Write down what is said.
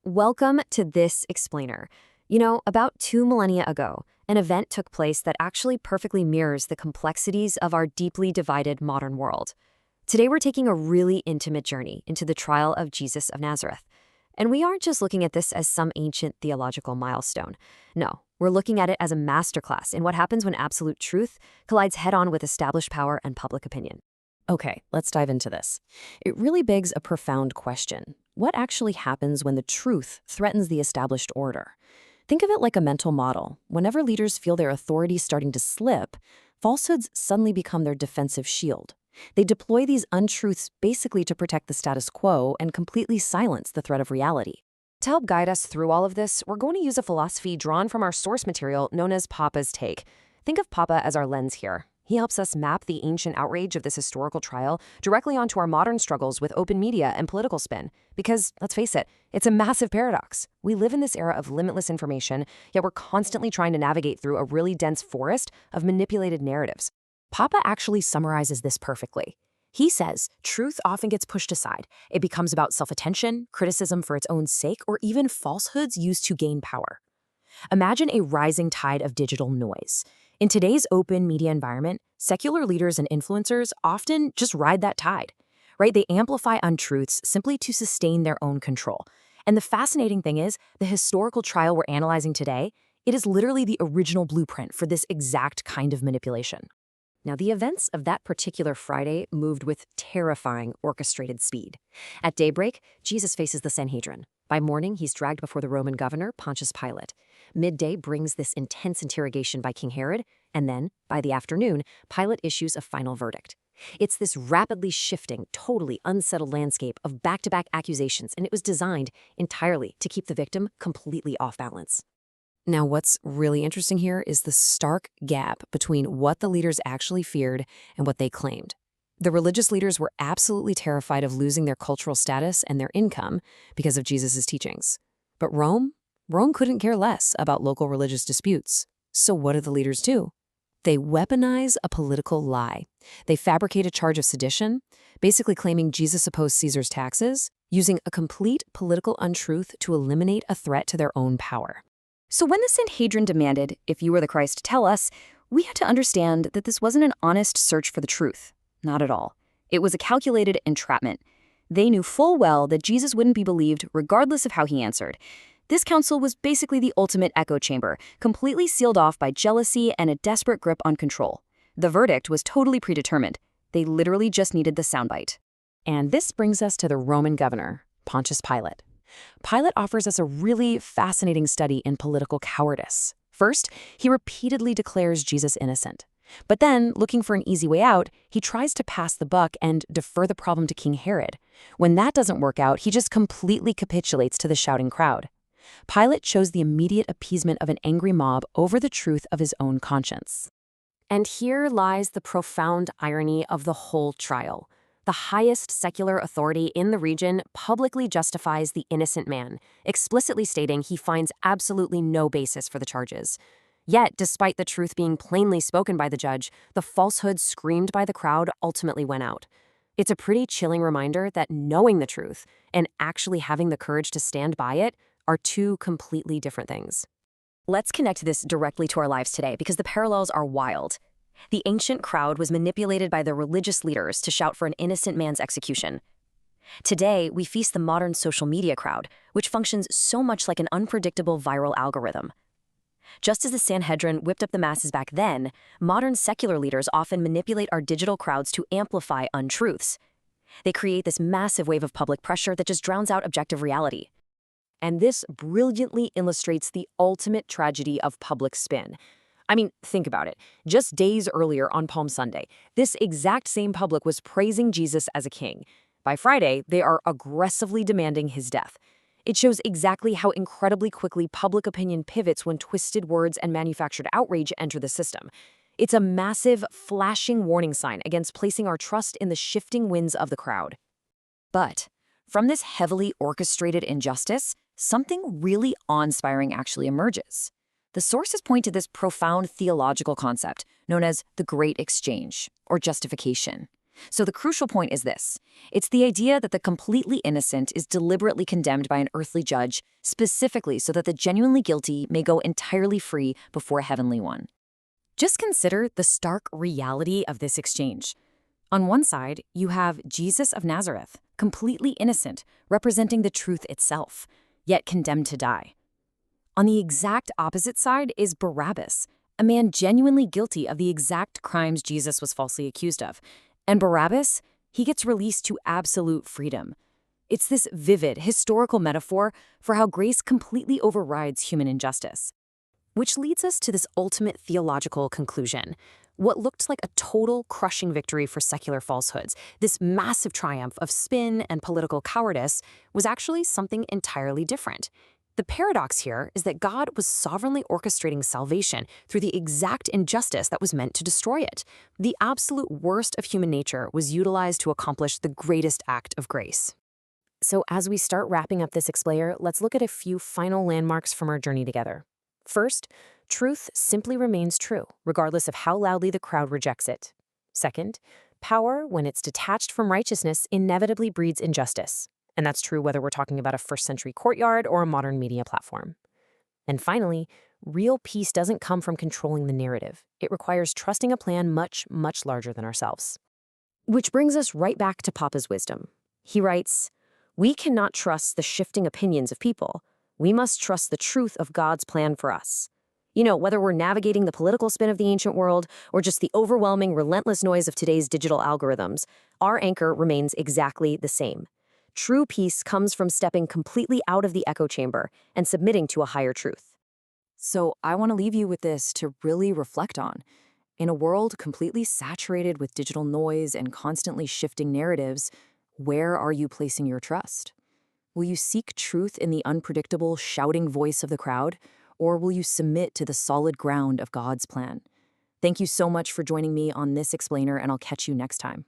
Welcome to This Explainer. About 2 millennia ago, an event took place that actually perfectly mirrors the complexities of our deeply divided modern world. Today, we're taking a really intimate journey into the trial of Jesus of Nazareth. And we aren't just looking at this as some ancient theological milestone. No, we're looking at it as a masterclass in what happens when absolute truth collides head-on with established power and public opinion. Okay, let's dive into this. It really begs a profound question. What actually happens when the truth threatens the established order? Think of it like a mental model. Whenever leaders feel their authority starting to slip, falsehoods suddenly become their defensive shield. They deploy these untruths basically to protect the status quo and completely silence the threat of reality. To help guide us through all of this, we're going to use a philosophy drawn from our source material known as Papa's take. Think of Papa as our lens here. He helps us map the ancient outrage of this historical trial directly onto our modern struggles with open media and political spin. Because, let's face it, it's a massive paradox. We live in this era of limitless information, yet we're constantly trying to navigate through a really dense forest of manipulated narratives. Papa actually summarizes this perfectly. He says, truth often gets pushed aside. It becomes about self-attention, criticism for its own sake, or even falsehoods used to gain power. Imagine a rising tide of digital noise. In today's open media environment, secular leaders and influencers often just ride that tide, right? They amplify untruths simply to sustain their own control. And the fascinating thing is, the historical trial we're analyzing today, it is literally the original blueprint for this exact kind of manipulation. Now, the events of that particular Friday moved with terrifying orchestrated speed. At daybreak, Jesus faces the Sanhedrin. By morning, he's dragged before the Roman governor, Pontius Pilate. Midday brings this intense interrogation by King Herod, and then, by the afternoon, Pilate issues a final verdict. It's this rapidly shifting, totally unsettled landscape of back-to-back accusations, and it was designed entirely to keep the victim completely off balance. Now, what's really interesting here is the stark gap between what the leaders actually feared and what they claimed. The religious leaders were absolutely terrified of losing their cultural status and their income because of Jesus' teachings. But Rome couldn't care less about local religious disputes. So what do the leaders do? They weaponize a political lie. They fabricate a charge of sedition, basically claiming Jesus opposed Caesar's taxes, using a complete political untruth to eliminate a threat to their own power. So when the Sanhedrin demanded, "If you were the Christ, tell us," we had to understand that this wasn't an honest search for the truth. Not at all. It was a calculated entrapment. They knew full well that Jesus wouldn't be believed regardless of how he answered. This council was basically the ultimate echo chamber, completely sealed off by jealousy and a desperate grip on control. The verdict was totally predetermined. They literally just needed the soundbite. And this brings us to the Roman governor, Pontius Pilate. Pilate offers us a really fascinating study in political cowardice. First, he repeatedly declares Jesus innocent. But then, looking for an easy way out, he tries to pass the buck and defer the problem to King Herod. When that doesn't work out, he just completely capitulates to the shouting crowd. Pilate chose the immediate appeasement of an angry mob over the truth of his own conscience. And here lies the profound irony of the whole trial. The highest secular authority in the region publicly justifies the innocent man, explicitly stating he finds absolutely no basis for the charges. Yet, despite the truth being plainly spoken by the judge, the falsehood screamed by the crowd ultimately went out. It's a pretty chilling reminder that knowing the truth and actually having the courage to stand by it are two completely different things. Let's connect this directly to our lives today because the parallels are wild. The ancient crowd was manipulated by the religious leaders to shout for an innocent man's execution. Today, we feast the modern social media crowd, which functions so much like an unpredictable viral algorithm. Just as the Sanhedrin whipped up the masses back then, modern secular leaders often manipulate our digital crowds to amplify untruths. They create this massive wave of public pressure that just drowns out objective reality. And this brilliantly illustrates the ultimate tragedy of public spin. I mean, think about it. Just days earlier on Palm Sunday, this exact same public was praising Jesus as a king. By Friday, they are aggressively demanding his death. It shows exactly how incredibly quickly public opinion pivots when twisted words and manufactured outrage enter the system. It's a massive, flashing warning sign against placing our trust in the shifting winds of the crowd. But from this heavily orchestrated injustice, something really awe-inspiring actually emerges. The sources point to this profound theological concept known as the Great Exchange, or justification. So the crucial point is this. It's the idea that the completely innocent is deliberately condemned by an earthly judge, specifically so that the genuinely guilty may go entirely free before a heavenly one. Just consider the stark reality of this exchange. On one side, you have Jesus of Nazareth, completely innocent, representing the truth itself, yet condemned to die. On the exact opposite side is Barabbas, a man genuinely guilty of the exact crimes Jesus was falsely accused of. And Barabbas, he gets released to absolute freedom. It's this vivid, historical metaphor for how grace completely overrides human injustice. Which leads us to this ultimate theological conclusion. What looked like a total crushing victory for secular falsehoods, this massive triumph of spin and political cowardice, was actually something entirely different. The paradox here is that God was sovereignly orchestrating salvation through the exact injustice that was meant to destroy it. The absolute worst of human nature was utilized to accomplish the greatest act of grace. So as we start wrapping up this explainer, let's look at a few final landmarks from our journey together. First, truth simply remains true, regardless of how loudly the crowd rejects it. Second, power, when it's detached from righteousness, inevitably breeds injustice. And that's true whether we're talking about a first-century courtyard or a modern media platform. And finally, real peace doesn't come from controlling the narrative. It requires trusting a plan much, much larger than ourselves. Which brings us right back to Papa's wisdom. He writes, "We cannot trust the shifting opinions of people. We must trust the truth of God's plan for us." Whether we're navigating the political spin of the ancient world or just the overwhelming, relentless noise of today's digital algorithms, our anchor remains exactly the same. True peace comes from stepping completely out of the echo chamber and submitting to a higher truth. So I want to leave you with this to really reflect on. In a world completely saturated with digital noise and constantly shifting narratives, where are you placing your trust? Will you seek truth in the unpredictable, shouting voice of the crowd, or will you submit to the solid ground of God's plan? Thank you so much for joining me on this explainer, and I'll catch you next time.